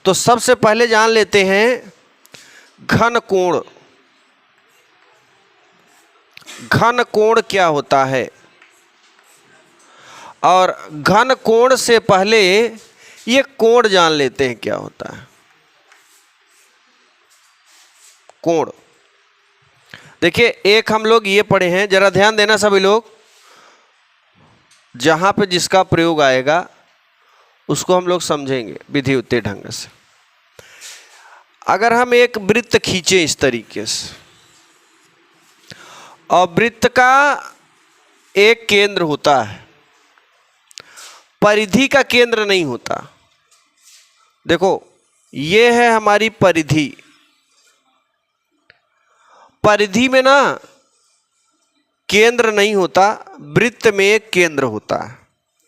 तो सबसे पहले जान लेते हैं घन कोण। घन कोण क्या होता है, और घन कोण से पहले ये कोण जान लेते हैं क्या होता है। कोण, देखिए एक हम लोग ये पढ़े हैं, जरा ध्यान देना सभी लोग, जहां पे जिसका प्रयोग आएगा उसको हम लोग समझेंगे विधि उत्तर ढंग से। अगर हम एक वृत्त खींचे इस तरीके से, और वृत्त का एक केंद्र होता है, परिधि का केंद्र नहीं होता। देखो ये है हमारी परिधि, परिधि में ना केंद्र नहीं होता, वृत्त में एक केंद्र होता है।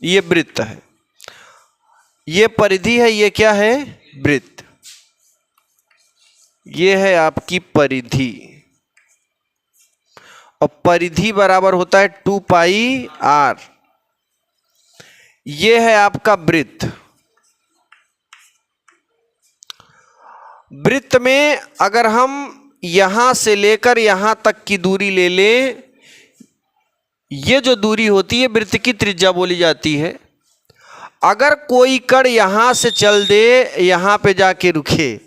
ये वृत्त है, ये परिधि है, ये क्या है, वृत्त। ये है आपकी परिधि, और परिधि बराबर होता है 2 पाई r। ये है आपका वृत्त। वृत्त में अगर हम यहां से लेकर यहां तक की दूरी ले लें, ये जो दूरी होती है वृत्त की त्रिज्या बोली जाती है। अगर कोई कण यहां से चल दे, यहां पे जाके रुके,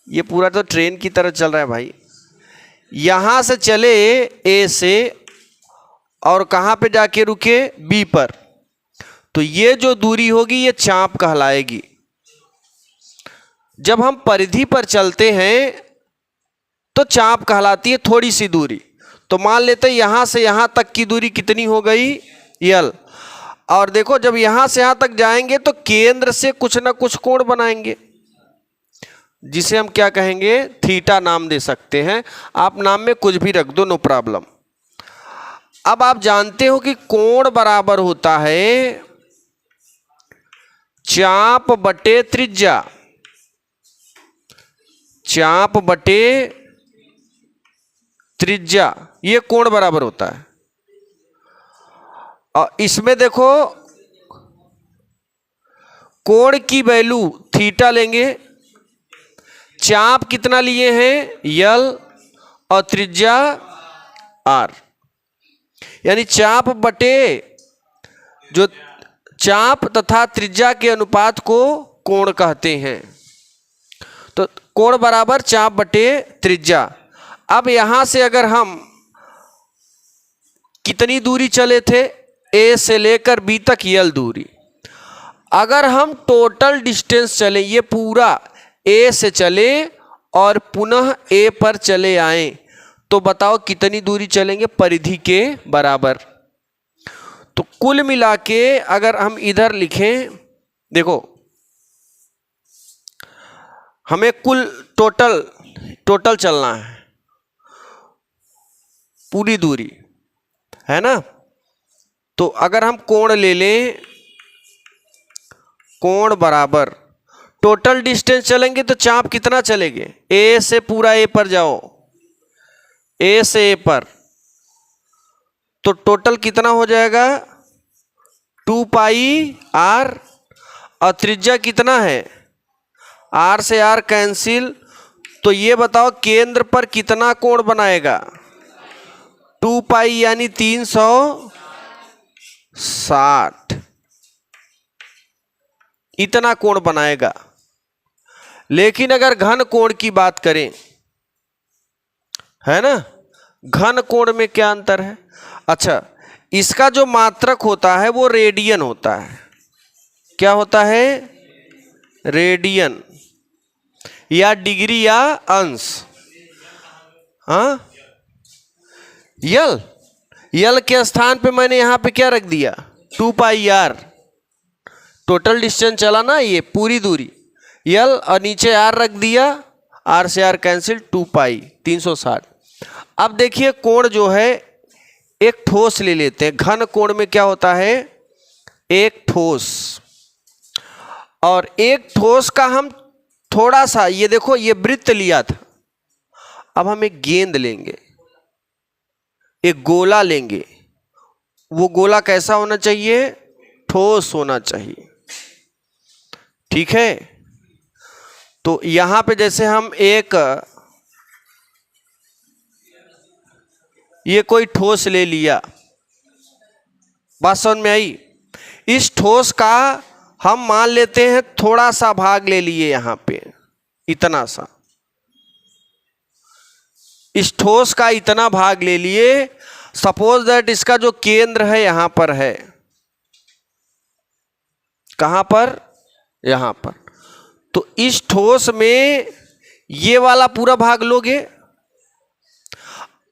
ये पूरा तो ट्रेन की तरह चल रहा है भाई, यहां से चले ए से और कहां पे जाके रुके, बी पर, तो ये जो दूरी होगी ये चाप कहलाएगी। जब हम परिधि पर चलते हैं तो चाप कहलाती है थोड़ी सी दूरी। तो मान लेते हैं यहां से यहां तक की दूरी कितनी हो गई, यल। और देखो जब यहां से यहां तक जाएंगे तो केंद्र से कुछ ना कुछ कोण बनाएंगे, जिसे हम क्या कहेंगे, थीटा नाम दे सकते हैं। आप नाम में कुछ भी रख दो, नो प्रॉब्लम। अब आप जानते हो कि कोण बराबर होता है चाप बटे त्रिज्या। चाप बटे त्रिज्या, ये कोण बराबर होता है। और इसमें देखो कोण की वैल्यू थीटा लेंगे, चाप कितना लिए हैं, यल, और त्रिज्या आर। यानी चाप बटे, जो चाप तथा त्रिज्या के अनुपात को कोण कहते हैं। तो कोण बराबर चाप बटे त्रिज्या। अब यहां से अगर हम कितनी दूरी चले थे, ए से लेकर बी तक यल दूरी, अगर हम टोटल डिस्टेंस चले, ये पूरा ए से चले और पुनः ए पर चले आए, तो बताओ कितनी दूरी चलेंगे, परिधि के बराबर। तो कुल मिला के अगर हम इधर लिखें, देखो हमें कुल टोटल चलना है, पूरी दूरी है ना। तो अगर हम कोण ले लें, कोण बराबर टोटल डिस्टेंस चलेंगे तो चाप कितना चलेंगे, ए से पूरा ए पर जाओ, ए से ए पर, तो टोटल कितना हो जाएगा, 2 पाई आर। और त्रिज्या कितना है, आर से आर कैंसिल, तो ये बताओ केंद्र पर कितना कोण बनाएगा, 2 पाई यानी 360, इतना कोण बनाएगा। लेकिन अगर घन कोण की बात करें, है ना, घन कोण में क्या अंतर है। अच्छा, इसका जो मात्रक होता है वो रेडियन होता है। क्या होता है, रेडियन, या डिग्री या अंश। हाँ, यल के स्थान पे मैंने यहां पे क्या रख दिया, 2 पाई आर। टोटल डिस्टेंस चला ना ये पूरी दूरी, यल, और नीचे आर रख दिया, आर से आर कैंसिल, 2 पाई 360। अब देखिए कोण जो है, एक ठोस ले लेते हैं। घन कोण में क्या होता है, एक ठोस, और एक ठोस का हम थोड़ा सा, ये देखो ये वृत्त लिया था, अब हम एक गेंद लेंगे, एक गोला लेंगे। वो गोला कैसा होना चाहिए, ठोस होना चाहिए, ठीक है। तो यहां पे जैसे हम ये कोई ठोस ले लिया, बात समझ में आई। इस ठोस का हम मान लेते हैं थोड़ा सा भाग ले लिए यहां पे, इतना सा, इस ठोस का इतना भाग ले लिए। सपोज दैट इसका जो केंद्र है यहां पर है, कहां पर, यहां पर। तो इस ठोस में ये वाला पूरा भाग लोगे।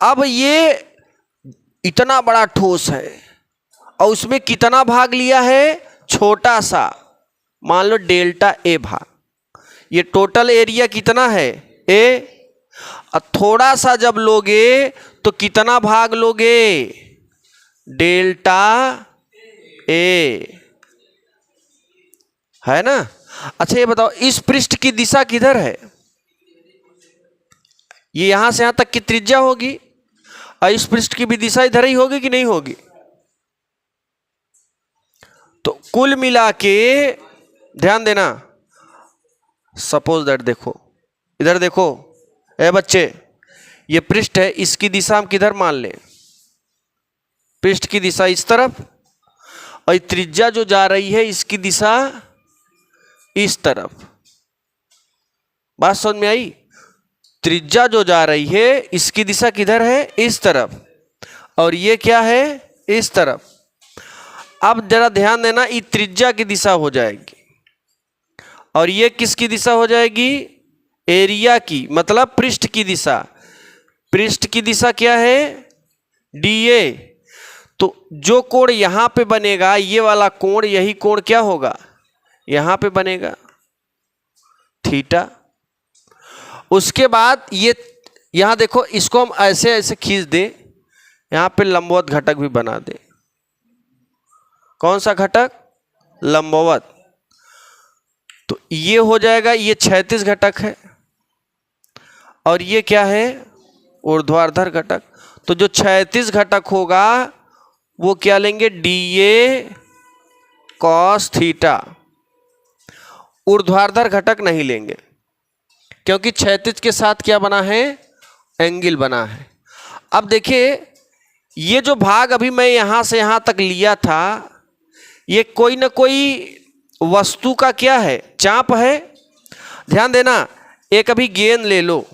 अब ये इतना बड़ा ठोस है और उसमें कितना भाग लिया है, छोटा सा, मान लो डेल्टा ए भाग। ये टोटल एरिया कितना है, ए। और थोड़ा सा जब लोगे तो कितना भाग लोगे, डेल्टा ए, है ना। अच्छा ये बताओ, इस पृष्ठ की दिशा किधर है, ये यहां से यहां तक की त्रिज्या होगी, और इस पृष्ठ की भी दिशा इधर ही होगी कि नहीं होगी। तो कुल मिला के ध्यान देना, सपोज दैट, देखो इधर देखो, ए बच्चे, ये पृष्ठ है, इसकी दिशा हम किधर मान लें, पृष्ठ की दिशा इस तरफ, और त्रिज्या जो जा रही है इसकी दिशा इस तरफ। बात समझ में आई। त्रिज्या जो जा रही है इसकी दिशा किधर है, इस तरफ, और ये क्या है, इस तरफ। अब जरा ध्यान देना, ये त्रिज्या की दिशा हो जाएगी, और ये किसकी दिशा हो जाएगी, एरिया की, मतलब पृष्ठ की दिशा। पृष्ठ की दिशा क्या है, डीए। तो जो कोण यहां पे बनेगा, ये वाला कोण, यही कोण क्या होगा, यहां पे बनेगा, थीटा। उसके बाद ये यहां देखो, इसको हम ऐसे ऐसे खींच दे, यहां पे लंबवत घटक भी बना दे। कौन सा घटक, लंबवत। तो ये हो जाएगा, ये क्षैतिज घटक है, और ये क्या है, ऊर्ध्वाधर घटक। तो जो क्षैतिज घटक होगा वो क्या लेंगे, डीए कॉस थीटा। ऊर्ध्वाधर घटक नहीं लेंगे, क्योंकि क्षैतिज के साथ क्या बना है, एंगल बना है। अब देखिए, ये जो भाग अभी मैं यहां से यहां तक लिया था, ये कोई ना कोई वस्तु का क्या है, चाप है। ध्यान देना, एक अभी गेंद ले लो,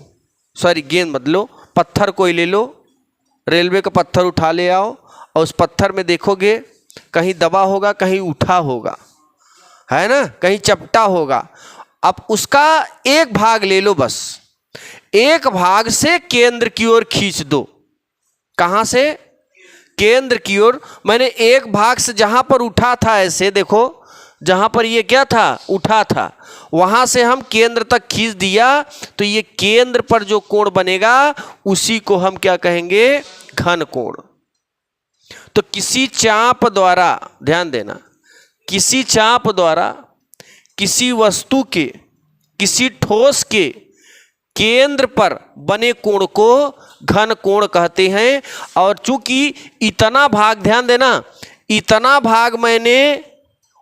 सॉरी गेंद मत लो, पत्थर कोई ले लो, रेलवे का पत्थर उठा ले आओ, और उस पत्थर में देखोगे कहीं दबा होगा, कहीं उठा होगा, है ना, कहीं चपटा होगा। अब उसका एक भाग ले लो, बस एक भाग से केंद्र की ओर खींच दो। कहां से, केंद्र की ओर। मैंने एक भाग से जहां पर उठा था, ऐसे देखो, जहां पर ये क्या था, उठा था, वहां से हम केंद्र तक खींच दिया। तो ये केंद्र पर जो कोण बनेगा उसी को हम क्या कहेंगे, घन कोण। तो किसी चाप द्वारा, ध्यान देना, किसी चाप द्वारा किसी वस्तु के, किसी ठोस के केंद्र पर बने कोण को घन कोण कहते हैं। और चूंकि इतना भाग, ध्यान देना, इतना भाग मैंने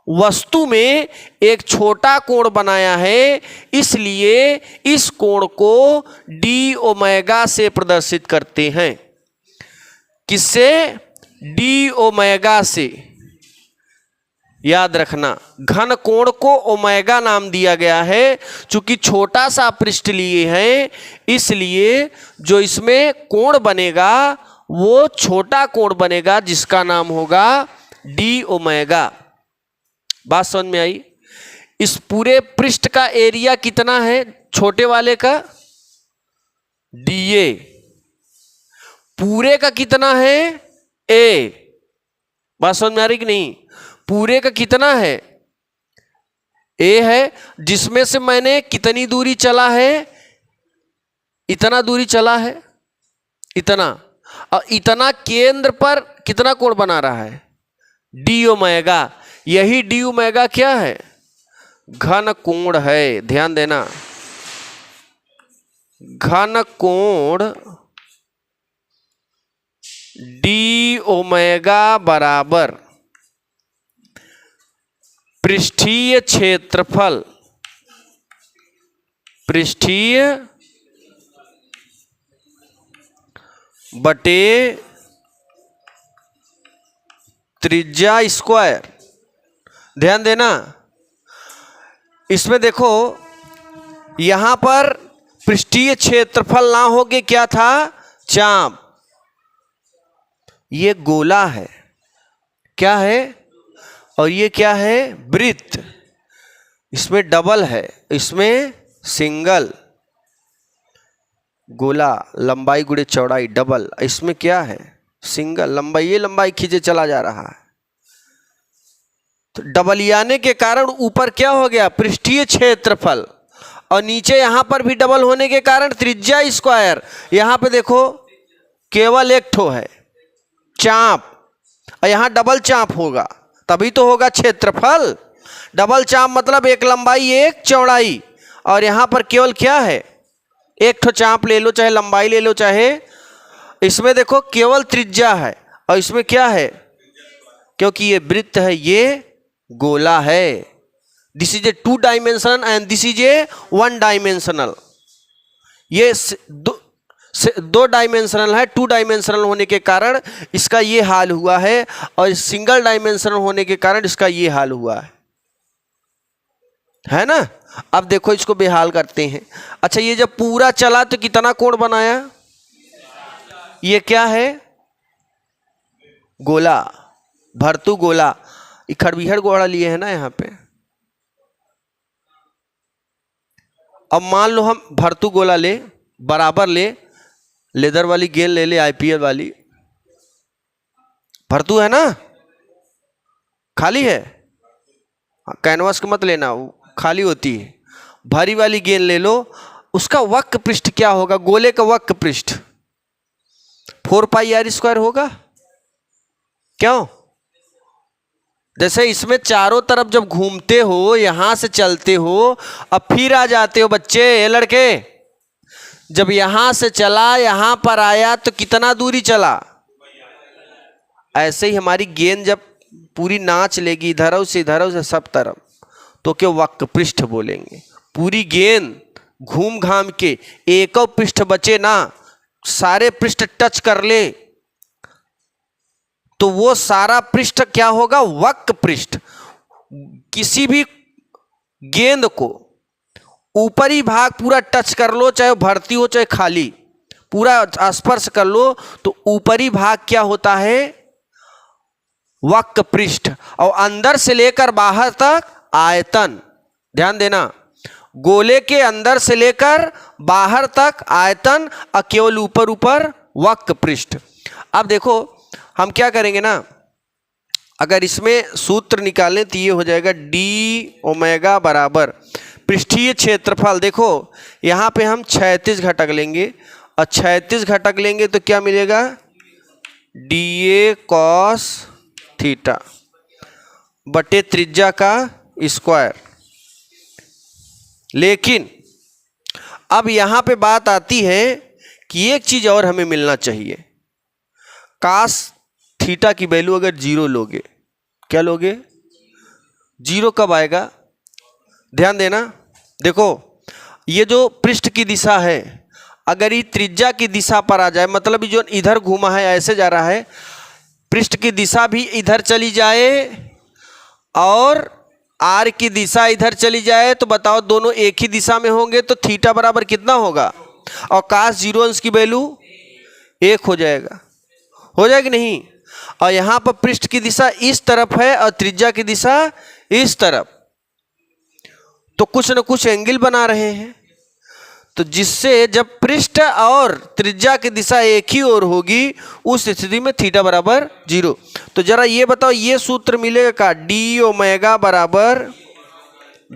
वस्तु में एक छोटा कोण बनाया है, इसलिए इस कोण को डी ओमेगा से प्रदर्शित करते हैं। किससे, डी ओमेगा से। याद रखना, घन कोण को ओमेगा नाम दिया गया है, चूंकि छोटा सा पृष्ठ लिए हैं, इसलिए जो इसमें कोण बनेगा वो छोटा कोण बनेगा, जिसका नाम होगा डी ओमेगा। बात समझ में आई। इस पूरे पृष्ठ का एरिया कितना है, छोटे वाले का, डीए। पूरे का कितना है, ए। बात समझ में आ रही कि नहीं, पूरे का कितना है, ए है, जिसमें से मैंने कितनी दूरी चला है, इतना दूरी चला है, इतना, और इतना केंद्र पर कितना कोण बना रहा है, डी ओमेगा। यही डी ओमेगा क्या है, घन कोण है। ध्यान देना, घन कोण डी ओमेगा बराबर पृष्ठीय क्षेत्रफल पृष्ठीय बटे त्रिज्या स्क्वायर। ध्यान देना, इसमें देखो यहां पर पृष्ठीय क्षेत्रफल ना हो के क्या था, चाप। ये गोला है, क्या है, और ये क्या है, वृत्त। इसमें डबल है, इसमें सिंगल। गोला लंबाई गुणे चौड़ाई डबल, इसमें क्या है, सिंगल लंबाई। ये लंबाई खींचे चला जा रहा है, तो डबल आने के कारण ऊपर क्या हो गया, पृष्ठीय क्षेत्रफल, और नीचे यहां पर भी डबल होने के कारण त्रिज्या स्क्वायर। यहां पे देखो केवल एक ठो है चाप, और यहां डबल चाप होगा तभी तो होगा क्षेत्रफल। डबल चाप मतलब एक लंबाई एक चौड़ाई, और यहां पर केवल क्या है, एक ठो चाप ले लो, चाहे लंबाई ले लो, चाहे इसमें देखो केवल त्रिज्या है, और इसमें क्या है, क्योंकि ये वृत्त है, ये गोला है। This is a 2 dimensional and this is a 1 dimensional. ये दो डायमेंशनल है, 2 डायमेंशनल होने के कारण इसका ये हाल हुआ है, और सिंगल डायमेंशनल होने के कारण इसका ये हाल हुआ है ना। अब देखो इसको बेहाल करते हैं। अच्छा, ये जब पूरा चला तो कितना कोण बनाया, ये क्या है, गोला, भर्तु गोला। खड़बीहड़ गोला लिए है ना यहाँ पे। अब मान लो हम भर्तु गोला ले, बराबर ले, लेदर वाली गेंद ले ले, आईपीएल वाली। भर्तु है ना, खाली है, कैनवास को मत लेना, वो खाली होती है। भारी वाली गेंद ले लो, उसका वक्र पृष्ठ क्या होगा, गोले का वक्र पृष्ठ 4πr² होगा। क्यों, जैसे इसमें चारों तरफ जब घूमते हो, यहां से चलते हो, अब फिर आ जाते हो बच्चे, ये लड़के, जब यहां से चला यहां पर आया तो कितना दूरी चला। ऐसे ही हमारी गेंद जब पूरी नाच लेगी इधर से सब तरफ, तो क्या वक्र पृष्ठ बोलेंगे। पूरी गेंद घूम घाम के एक पृष्ठ बचे ना, सारे पृष्ठ टच कर ले, तो वो सारा पृष्ठ क्या होगा, वक्र पृष्ठ। किसी भी गेंद को ऊपरी भाग पूरा टच कर लो, चाहे भर्ती हो चाहे खाली, पूरा स्पर्श कर लो, तो ऊपरी भाग क्या होता है, वक्र पृष्ठ, और अंदर से लेकर बाहर तक आयतन। ध्यान देना, गोले के अंदर से लेकर बाहर तक आयतन, और केवल ऊपर ऊपर वक्र पृष्ठ। अब देखो हम क्या करेंगे ना, अगर इसमें सूत्र निकालें तो ये हो जाएगा d बराबर पृष्ठीय क्षेत्रफल। देखो यहाँ पे हम 36 घटक लेंगे, और 36 घटक लेंगे तो क्या मिलेगा, dA cos थीटा बटे त्रिज्या का स्क्वायर। लेकिन अब यहाँ पे बात आती है कि एक चीज और हमें मिलना चाहिए। कास थीटा की वैल्यू अगर 0 लोगे, क्या लोगे, 0 कब आएगा, ध्यान देना। देखो ये जो पृष्ठ की दिशा है, अगर ये त्रिज्या की दिशा पर आ जाए, मतलब जो इधर घूमा है ऐसे जा रहा है, पृष्ठ की दिशा भी इधर चली जाए और आर की दिशा इधर चली जाए, तो बताओ दोनों एक ही दिशा में होंगे, तो थीटा बराबर कितना होगा, और कास 0 अंश की वैल्यू 1 हो जाएगा, हो जाएगी नहीं। और यहाँ पर पृष्ठ की दिशा इस तरफ है और त्रिज्या की दिशा इस तरफ, तो कुछ न कुछ एंगल बना रहे हैं, तो जिससे जब पृष्ठ और त्रिज्या की दिशा एक ही ओर होगी, उस स्थिति में थीटा बराबर 0। तो जरा ये बताओ, ये सूत्र मिलेगा का, d बराबर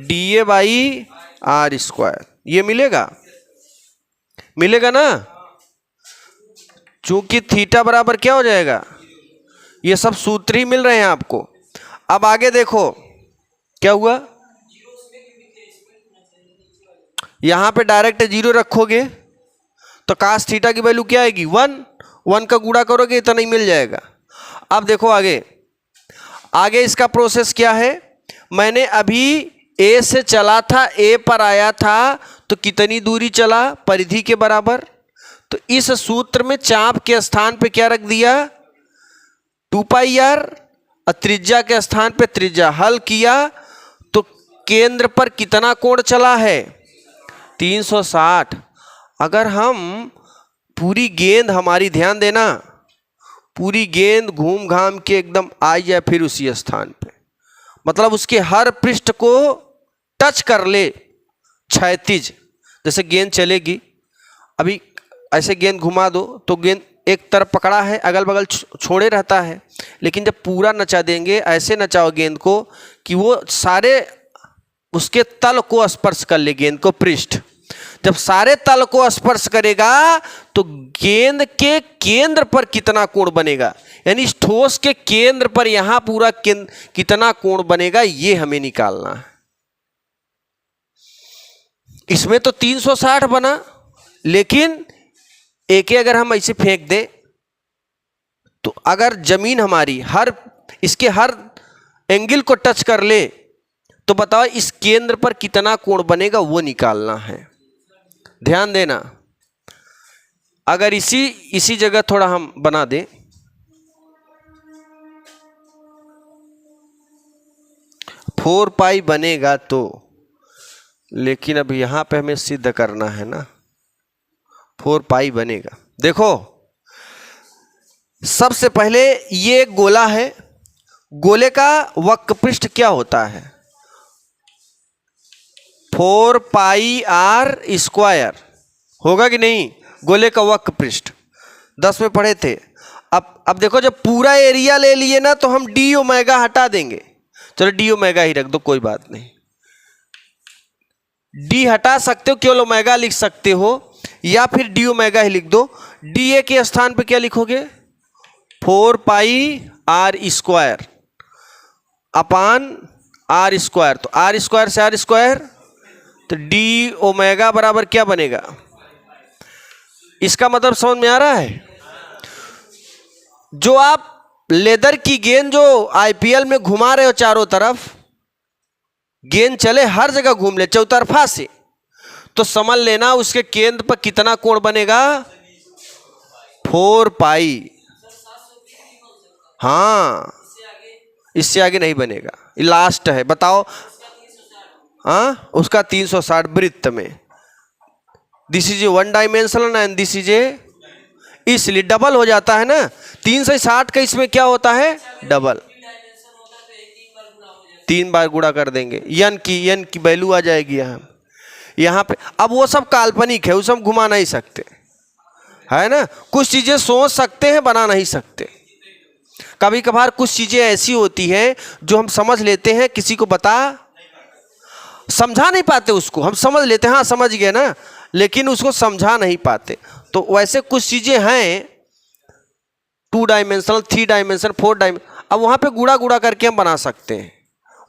dA/r², ये मिलेगा, मिलेगा ना, चूंकि थीटा बराबर क्या हो जाएगा, ये सब सूत्र ही मिल रहे हैं आपको। अब आगे देखो क्या हुआ, यहां पे डायरेक्ट 0 रखोगे तो कास थीटा की वैल्यू क्या आएगी, 1 का गुणा करोगे इतना ही मिल जाएगा। अब देखो आगे इसका प्रोसेस क्या है, मैंने अभी ए से चला था, ए पर आया था, तो कितनी दूरी चला? परिधि के बराबर। तो इस सूत्र में चाप के स्थान पे क्या रख दिया? 2 पाई आर, और त्रिज्या के स्थान पे त्रिज्या। हल किया तो केंद्र पर कितना कोण चला है? 360। अगर हम पूरी गेंद हमारी, ध्यान देना, पूरी गेंद घूम घाम के एकदम आ जाए फिर उसी स्थान पे, मतलब उसके हर पृष्ठ को टच कर ले क्षैतिज, जैसे गेंद चलेगी, अभी ऐसे गेंद घुमा दो तो गेंद एक तरफ पकड़ा है, अगल बगल छोड़े रहता है, लेकिन जब पूरा नचा देंगे, ऐसे नचाओ गेंद को कि वो सारे उसके तल को स्पर्श कर ले, गेंद को पृष्ठ। जब सारे तल को स्पर्श करेगा तो गेंद के केंद्र पर कितना कोण बनेगा, यानी इस ठोस के केंद्र पर यहां पूरा कितना कोण बनेगा, ये हमें निकालना है। इसमें तो 360 बना, लेकिन एक अगर हम ऐसे फेंक दें तो अगर जमीन हमारी इसके हर एंगल को टच कर ले तो बताओ इस केंद्र पर कितना कोण बनेगा, वो निकालना है। ध्यान देना, अगर इसी जगह थोड़ा हम बना दें, फोर पाई बनेगा तो, लेकिन अब यहां पे हमें सिद्ध करना है ना, 4 पाई बनेगा। देखो सबसे पहले ये एक गोला है, गोले का वक्र पृष्ठ क्या होता है? 4 पाई आर स्क्वायर, होगा कि नहीं? गोले का वक्र पृष्ठ 10 में पढ़े थे। अब देखो जब पूरा एरिया ले लिए ना तो हम डी ओमेगा हटा देंगे, चलो डी ओमेगा ही रख दो, कोई बात नहीं, डी हटा सकते हो, केवल ओमेगा लिख सकते हो, या फिर डी ओमेगा ही लिख दो। डी ए के स्थान पे क्या लिखोगे? 4 pi R square upon R square, तो आर स्क्वायर से आर स्क्वायर, तो डी ओमेगा बराबर क्या बनेगा? इसका मतलब समझ में आ रहा है? जो आप लेदर की गेंद जो आईपीएल में घुमा रहे हो चारों तरफ, गेंद चले हर जगह घूम ले चौतरफा से, तो समझ लेना उसके केंद्र पर कितना कोण बनेगा? 4 पाई। हाँ, इससे आगे नहीं बनेगा, ये लास्ट है। बताओ, हाँ उसका 360 वृत्त में, this is a 1 dimensional and this is a, इसलिए डबल हो जाता है ना। 360 का इसमें क्या होता है? डबल, 3 बार गुणा कर देंगे, यन की वैल्यू आ जाएगी यहाँ पे। अब वो सब काल्पनिक है, उसे हम घुमा नहीं सकते, है ना। कुछ चीजें सोच सकते हैं, बना नहीं सकते। कभी कभार कुछ चीजें ऐसी होती हैं जो हम समझ लेते हैं, किसी को समझा नहीं पाते, उसको हम समझ लेते हैं, हाँ समझ गए ना, लेकिन उसको समझा नहीं पाते। तो वैसे कुछ चीजें हैं 2 डायमेंशनल, 3 डायमेंशनल, 4 डायमेंशनल, अब वहां पे गुणा करके हम बना सकते हैं।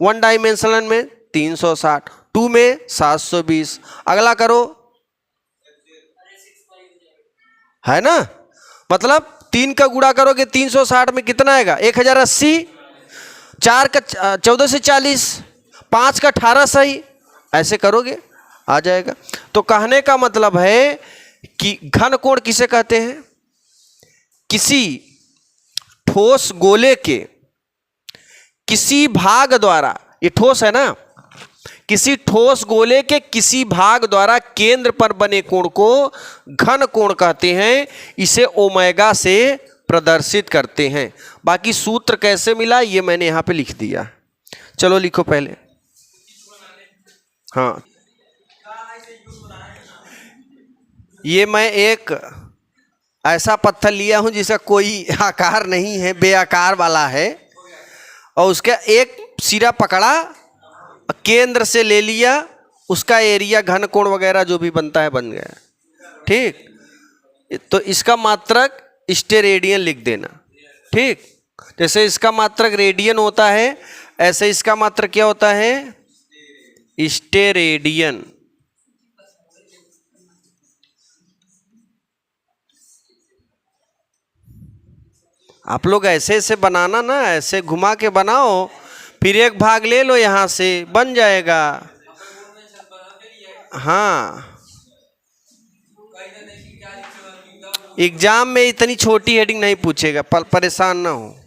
1 डायमेंशनल में 360, 2 में 720, अगला करो, है ना। मतलब 3 का गुणा करोगे 360 में कितना आएगा? 1080, 4 का 14 से 40, 5 का 18 सही, ऐसे करोगे आ जाएगा। तो कहने का मतलब है कि घन कोण किसे कहते हैं? किसी ठोस गोले के किसी भाग द्वारा, ये ठोस है ना, किसी ठोस गोले के किसी भाग द्वारा केंद्र पर बने कोण को घन कोण कहते हैं। इसे ओमेगा से प्रदर्शित करते हैं। बाकी सूत्र कैसे मिला ये मैंने यहां पे लिख दिया, चलो लिखो पहले। हाँ, ये मैं एक ऐसा पत्थर लिया हूं जिसका कोई आकार नहीं है, बेआकार वाला है, और उसका एक सिरा पकड़ा, केंद्र से ले लिया, उसका एरिया घन कोण वगैरह जो भी बनता है बन गया, ठीक। तो इसका मात्रक स्टेरेडियन लिख देना, ठीक। जैसे इसका मात्रक रेडियन होता है, ऐसे इसका मात्रक क्या होता है? स्टेरेडियन। आप लोग ऐसे ऐसे बनाना ना, ऐसे घुमा के बनाओ, फिर एक भाग ले लो यहाँ से, बन जाएगा। हाँ, एग्जाम में इतनी छोटी हेडिंग नहीं पूछेगा, परेशान ना हो।